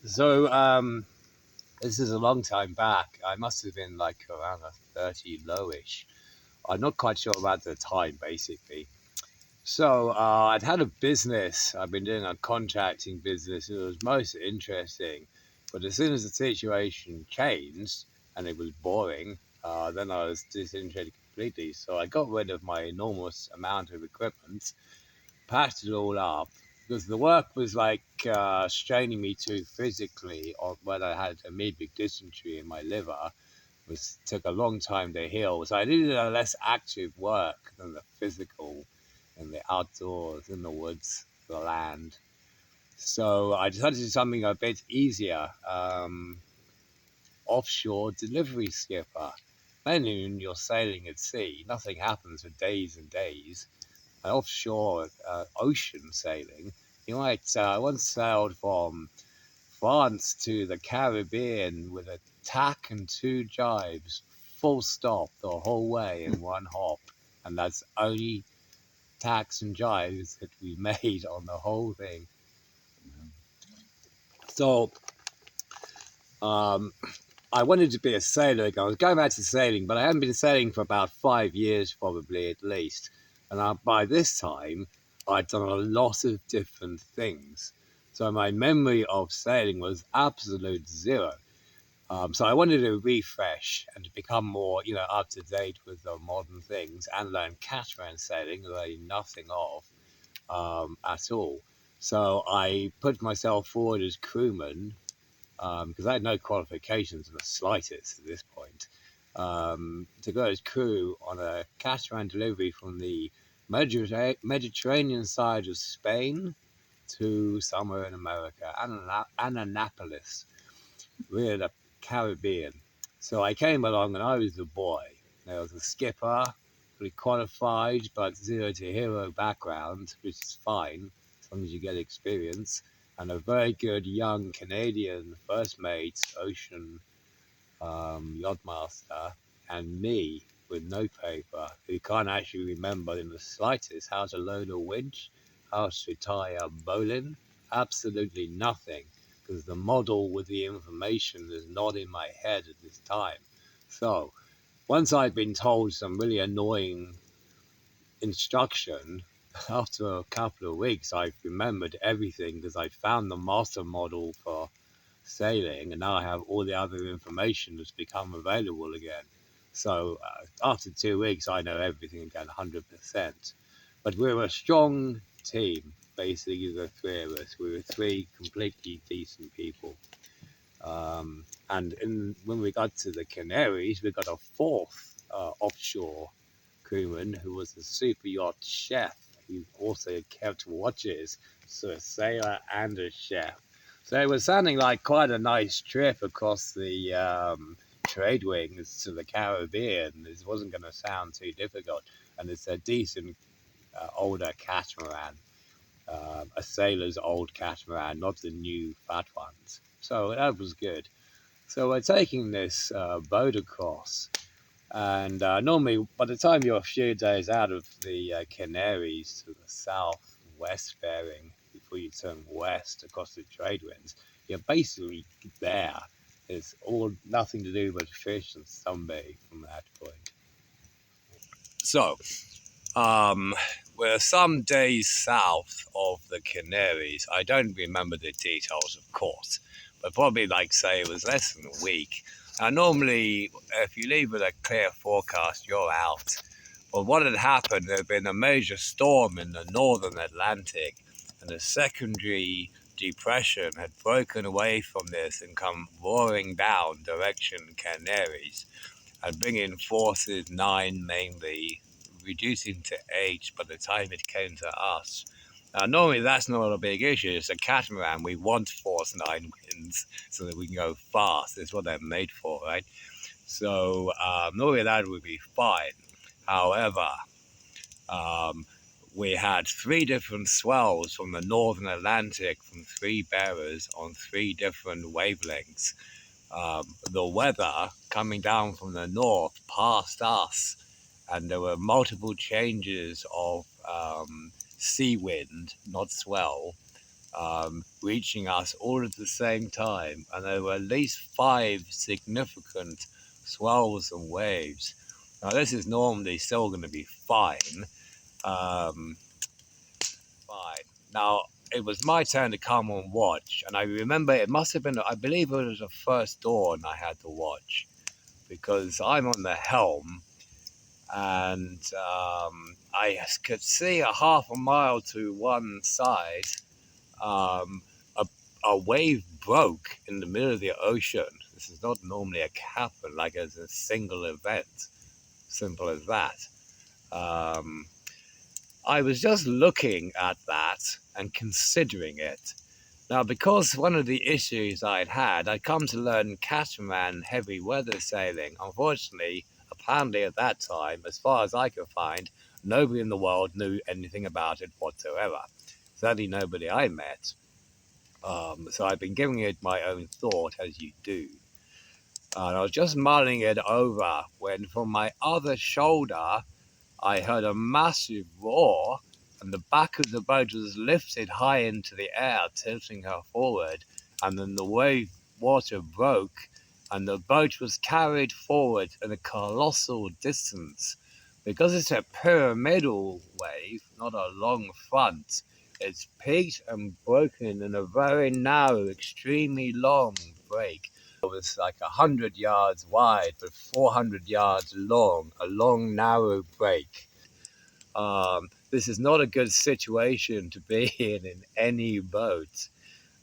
So this is a long time back. I must have been like around a 30 lowish. I'm not quite sure about the time, basically. So I'd had a business. I've been doing a contracting business. It was most interesting. But as soon as the situation changed and it was boring, then I was disinterested completely. So I got rid of my enormous amount of equipment, packed it all up because the work was like straining me too physically. Or when I had amoebic dysentery in my liver, was took a long time to heal. So I needed a less active work than the physical in the outdoors, in the woods, the land. So I decided to do something a bit easier. Offshore delivery skipper. Mainly when you're sailing at sea, nothing happens for days and days. Offshore ocean sailing, you might once sailed from France to the Caribbean with a tack and two jibes, full stop the whole way in one hop. And that's only tacks and jibes that we made on the whole thing. So um, I wanted to be a sailor again. I was going back to sailing, but I hadn't been sailing for about 5 years, probably at least. And by this time, I'd done a lot of different things. So my memory of sailing was absolute zero. So I wanted to refresh and to become more, up to date with the modern things and learn catamaran sailing that I knew nothing of at all. So I put myself forward as crewman because I had no qualifications in the slightest at this point, to go as crew on a catamaran delivery from the Mediterranean side of Spain to somewhere in America, Annapolis, really the Caribbean. So I came along and I was the boy. There was a skipper, pretty qualified, but zero to hero background, which is fine as long as you get experience, and a very good young Canadian first mate, ocean yachtmaster, and me with no paper who can't actually remember in the slightest how to load a winch, how to tie a bowline, absolutely nothing, because the model with the information is not in my head at this time. So once I'd been told some really annoying instruction, after a couple of weeks, I remembered everything because I found the master model for sailing, and now I have all the other information that's become available again. So after 2 weeks, I know everything again, 100%. But we're a strong team, basically, the three of us. We were three completely decent people. When we got to the Canaries, we got a fourth offshore crewman who was a super yacht chef who also kept watches, so a sailor and a chef. So it was sounding like quite a nice trip across the trade winds to the Caribbean. This wasn't going to sound too difficult, and it's a decent older catamaran, a sailor's old catamaran, not the new fat ones. So that was good. So we're taking this boat across, and normally, by the time you're a few days out of the Canaries to the southwest bearing, before you turn west across the trade winds, you're basically there. It's all nothing to do but fish and sunbathe from that point. So, um, we're some days south of the Canaries. I don't remember the details, of course, but probably, like, say, it was less than a week. Now, normally, if you leave with a clear forecast, you're out. But what had happened, there had been a major storm in the northern Atlantic, and a secondary depression had broken away from this and come roaring down direction Canaries, and bringing forces 9 mainly, reducing to 8 by the time it came to us. Now, normally that's not a big issue. It's a catamaran. We want force 9 winds so that we can go fast. That's what they're made for, right? So normally that would be fine. However, um, we had 3 different swells from the northern Atlantic from 3 bearers on 3 different wavelengths. The weather coming down from the north past us, and there were multiple changes of sea wind, not swell, reaching us all at the same time, and there were at least 5 significant swells and waves. Now this is normally still going to be fine. Um, fine. Now it was my turn to come on watch, and I remember it must have been, I believe it was the first dawn I had to watch, because I'm on the helm, and I could see a half a mile to one side. Um, a wave broke in the middle of the ocean. This is not normally happen like as a single event. Simple as that. Um, I was just looking at that and considering it. Now, because one of the issues I'd come to learn catamaran heavy weather sailing. Unfortunately, apparently at that time, as far as I could find, nobody in the world knew anything about it whatsoever. Certainly nobody I met. So I've been giving it my own thought, as you do. And I was just mulling it over when from my other shoulder, I heard a massive roar, and the back of the boat was lifted high into the air, tilting her forward. And then the water broke, and the boat was carried forward in a colossal distance. Because it's a pyramidal wave, not a long front, it's peaked and broken in a very narrow, extremely long break. It was like 100 yards wide, but 400 yards long, a long, narrow break. This is not a good situation to be in any boat.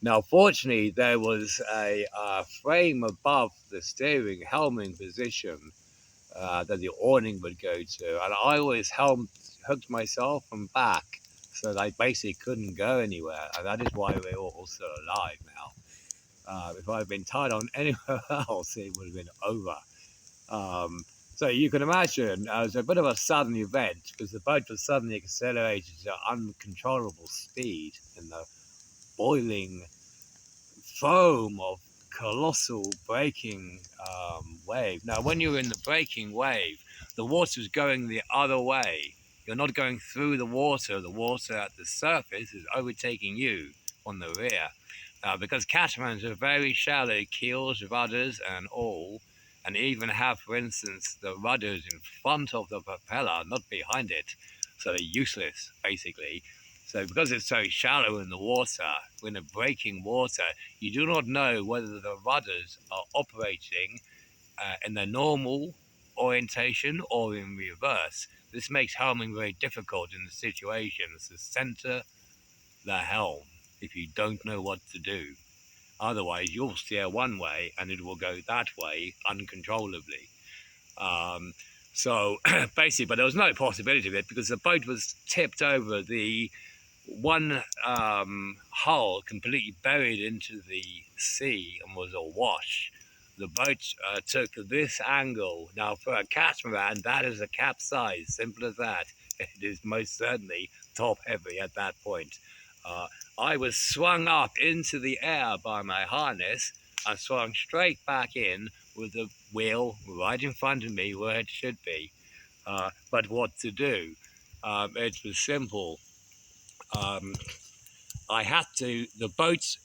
Now, fortunately, there was a frame above the steering helming position that the awning would go to, and I always hooked myself from back, so that I basically couldn't go anywhere, and that is why we're all still alive now. If I'd been tied on anywhere else, it would have been over. So you can imagine it was a bit of a sudden event, because the boat was suddenly accelerated to uncontrollable speed in the boiling foam of colossal breaking wave. Now, when you're in the breaking wave, the water's going the other way. You're not going through the water. The water at the surface is overtaking you on the rear. Because catamarans are very shallow, keels, rudders, and all, and even have, for instance, the rudders in front of the propeller, not behind it. So they're useless, basically. So because it's so shallow in the water, in the breaking water, you do not know whether the rudders are operating in their normal orientation or in reverse. This makes helming very difficult in the situations to center the helm if you don't know what to do. Otherwise, you'll steer one way and it will go that way uncontrollably. So basically, but there was no possibility of it because the boat was tipped over. The one hull completely buried into the sea and was awash. The boat took this angle. Now, for a catamaran, that is a capsize. Simple as that. It is most certainly top heavy at that point. I was swung up into the air by my harness and swung straight back in with the wheel right in front of me where it should be. But what to do? It was simple. The boat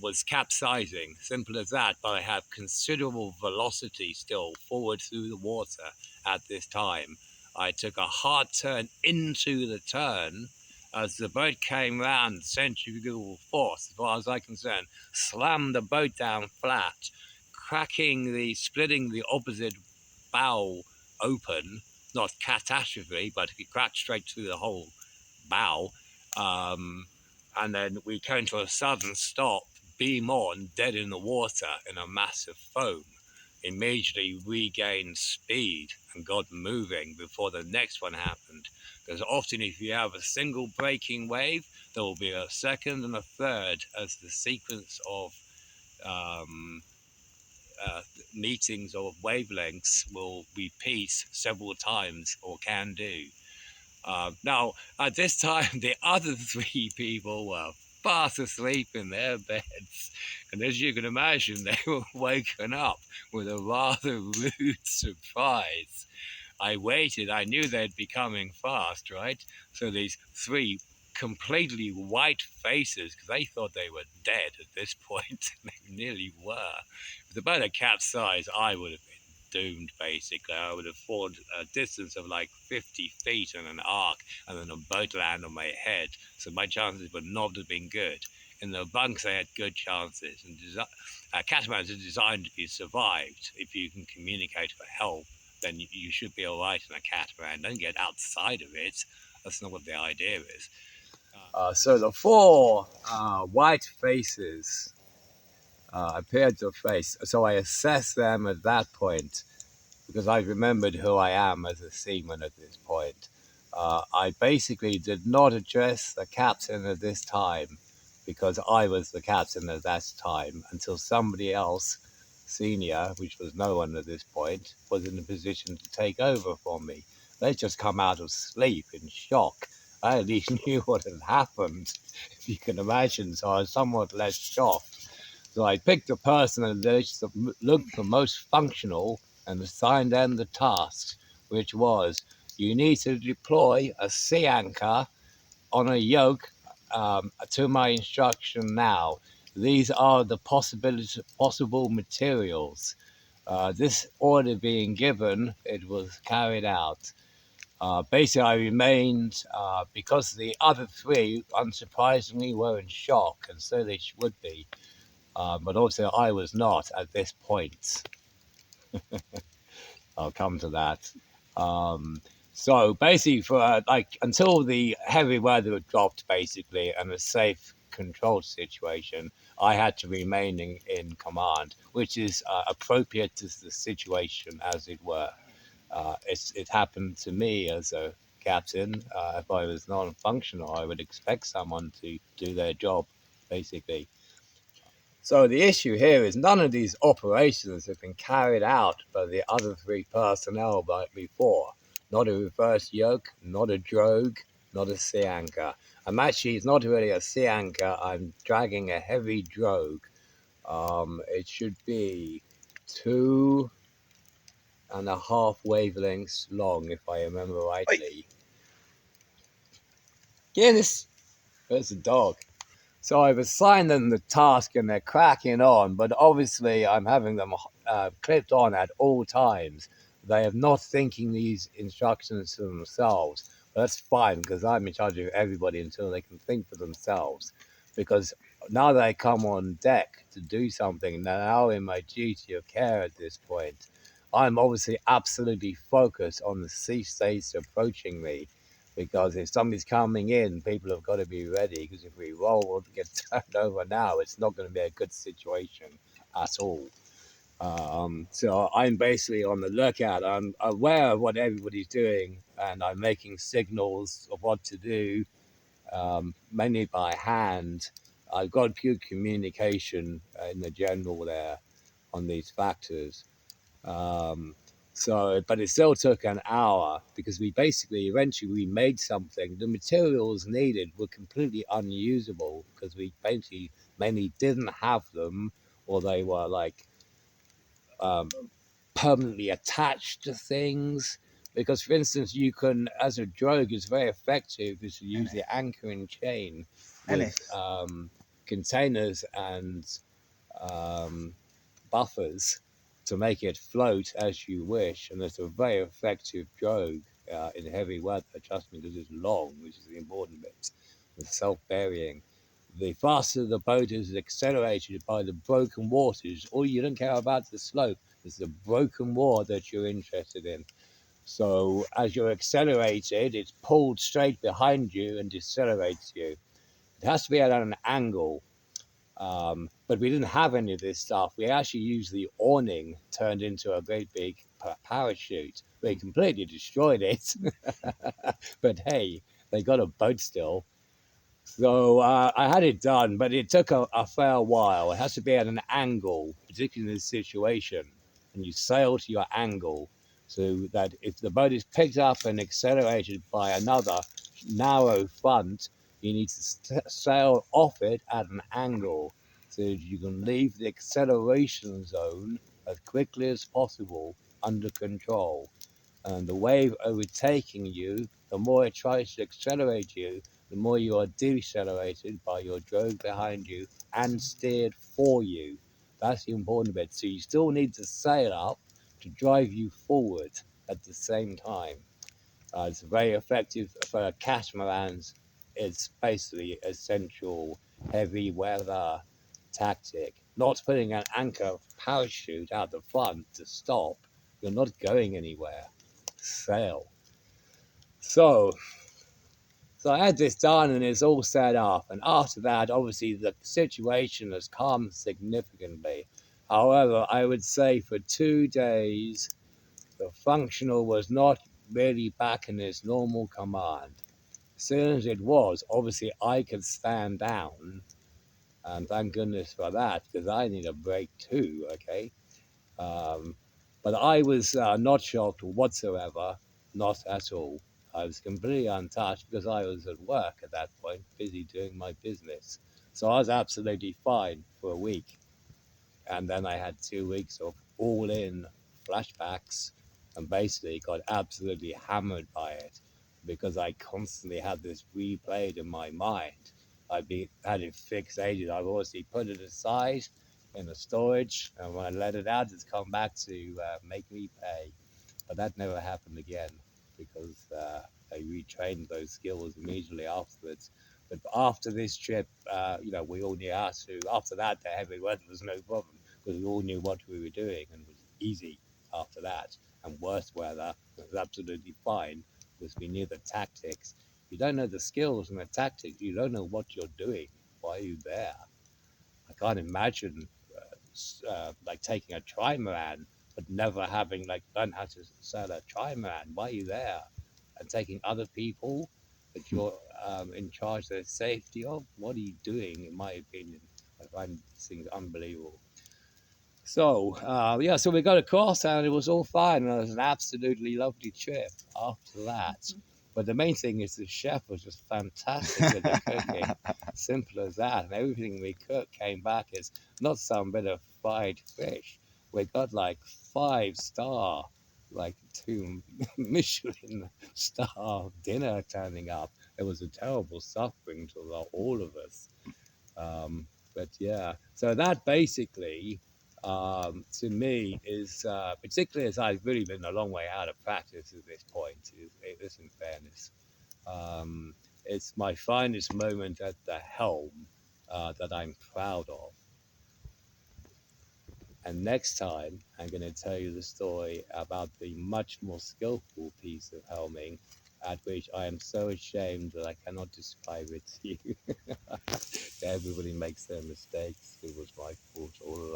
was capsizing, simple as that, but I had considerable velocity still forward through the water at this time. I took a hard turn into the turn as the boat came round, centrifugal force, as far as I'm concerned, slammed the boat down flat, splitting the opposite bow open, not catastrophe, but it cracked straight through the whole bow. And then we came to a sudden stop, beam on, dead in the water in a mass of foam. Immediately regained speed and got moving before the next one happened. Because often if you have a single breaking wave, there will be a second and a third as the sequence of meetings of wavelengths will repeat several times or can do. Now, at this time, the other 3 people were fast asleep in their beds. And as you can imagine, they were woken up with a rather rude surprise. I waited. I knew they'd be coming fast, right? So these 3 completely white faces because they thought they were dead at this point. They nearly were. If the boat had capsized, I would have been doomed, basically. I would have fallen a distance of like 50 feet in an arc and then a boat land on my head. So my chances would not have been good. In the bunks, I had good chances. And catamarans are designed to be survived. If you can communicate for help, then you should be all right in a catamaran. Don't get outside of it. That's not what the idea is. So the four white faces appeared to face. So I assessed them at that point because I remembered who I am as a seaman at this point. I basically did not address the captain at this time because I was the captain at that time until somebody else, senior, which was no one at this point, was in a position to take over from me. They'd just come out of sleep in shock. I at least knew what had happened, if you can imagine, so I was somewhat less shocked. So I picked a person that looked the most functional and assigned them the task, which was you need to deploy a sea anchor on a yoke to my instruction now. These are the possible materials. This order being given, it was carried out. Basically, I remained because the other three, unsurprisingly, were in shock, and so they would be. But also, I was not at this point. I'll come to that. So basically, for like until the heavy weather had dropped, basically, and a safe, controlled situation, I had to remain in command, which is appropriate to the situation, as it were. It happened to me as a captain. If I was non-functional, I would expect someone to do their job, basically. So the issue here is none of these operations have been carried out by the other three personnel like before. Not a reverse yoke, not a drogue, not a sea anchor. It's not really a sea anchor. I'm dragging a heavy drogue. It should be 2.5 wavelengths long, if I remember rightly. Guinness! There's a dog. So I've assigned them the task and they're cracking on, but obviously I'm having them clipped on at all times. They are not thinking these instructions to themselves. But that's fine because I'm in charge of everybody until they can think for themselves. Because now that I come on deck to do something, now in my duty of care at this point, I'm obviously absolutely focused on the sea states approaching me. Because if somebody's coming in, people have got to be ready. Because if we roll or get turned over now, it's not going to be a good situation at all. So I'm basically on the lookout. I'm aware of what everybody's doing, and I'm making signals of what to do, mainly by hand. I've got good communication in the general there on these factors. But it still took an hour because eventually we made something. The materials needed were completely unusable because we basically mainly didn't have them, or they were like permanently attached to things. Because, for instance, you can, as a drogue, it's very effective is to use the anchoring chain with containers and buffers to make it float as you wish, and it's a very effective drogue in heavy weather, trust me, because it's long, which is the important bit. It's self-burying. The faster the boat is accelerated by the broken waters, or you don't care about the slope, it's the broken water that you're interested in. So as you're accelerated, it's pulled straight behind you and decelerates you. It has to be at an angle. But we didn't have any of this stuff. We actually used the awning turned into a great big parachute. We completely destroyed it. But hey, they got a boat still. So I had it done, but it took a fair while. It has to be at an angle, particularly in this situation. And you sail to your angle so that if the boat is picked up and accelerated by another narrow front, you need to sail off it at an angle so that you can leave the acceleration zone as quickly as possible under control. And the wave overtaking you, the more it tries to accelerate you, the more you are decelerated by your drove behind you and steered for you. That's the important bit. So you still need to sail up to drive you forward at the same time. It's very effective for catamarans. It's basically essential heavy weather tactic. Not putting an anchor parachute out the front to stop. You're not going anywhere. Sail. So I had this done and it's all set up. And after that, obviously, the situation has calmed significantly. However, I would say for 2 days, the functional was not really back in its normal command. As soon as it was, obviously, I could stand down. And thank goodness for that, because I need a break too, okay? Um, but I was not shocked whatsoever, not at all. I was completely untouched because I was at work at that point, busy doing my business. So I was absolutely fine for a week. And then I had 2 weeks of all in flashbacks and basically got absolutely hammered by it because I constantly had this replayed in my mind. Had it fixated. I've obviously put it aside in the storage, and when I let it out, it's come back to make me pay. But that never happened again because I retrained those skills immediately afterwards. But after this trip, we all knew how to. After that, the heavy weather was no problem because we all knew what we were doing and it was easy after that. And worse weather was absolutely fine because we knew the tactics. You don't know the skills and the tactics. You don't know what you're doing. Why are you there? I can't imagine like taking a trimaran, but never having like learned how to sail a trimaran. Why are you there? And taking other people that you're in charge of the safety of. What are you doing? In my opinion, I find these things unbelievable. So so we got across and it was all fine. And it was an absolutely lovely trip after that. But the main thing is the chef was just fantastic with the cooking. Simple as that. And everything we cooked came back as not some bit of fried fish. We got like 5-star, like 2 Michelin star dinner turning up. It was a terrible suffering to all of us. But yeah, so that basically, to me, is particularly as I've really been a long way out of practice at this point, is in fairness. It's my finest moment at the helm that I'm proud of. And next time, I'm going to tell you the story about the much more skillful piece of helming, at which I am so ashamed that I cannot describe it to you. Everybody makes their mistakes. It was my fault all along.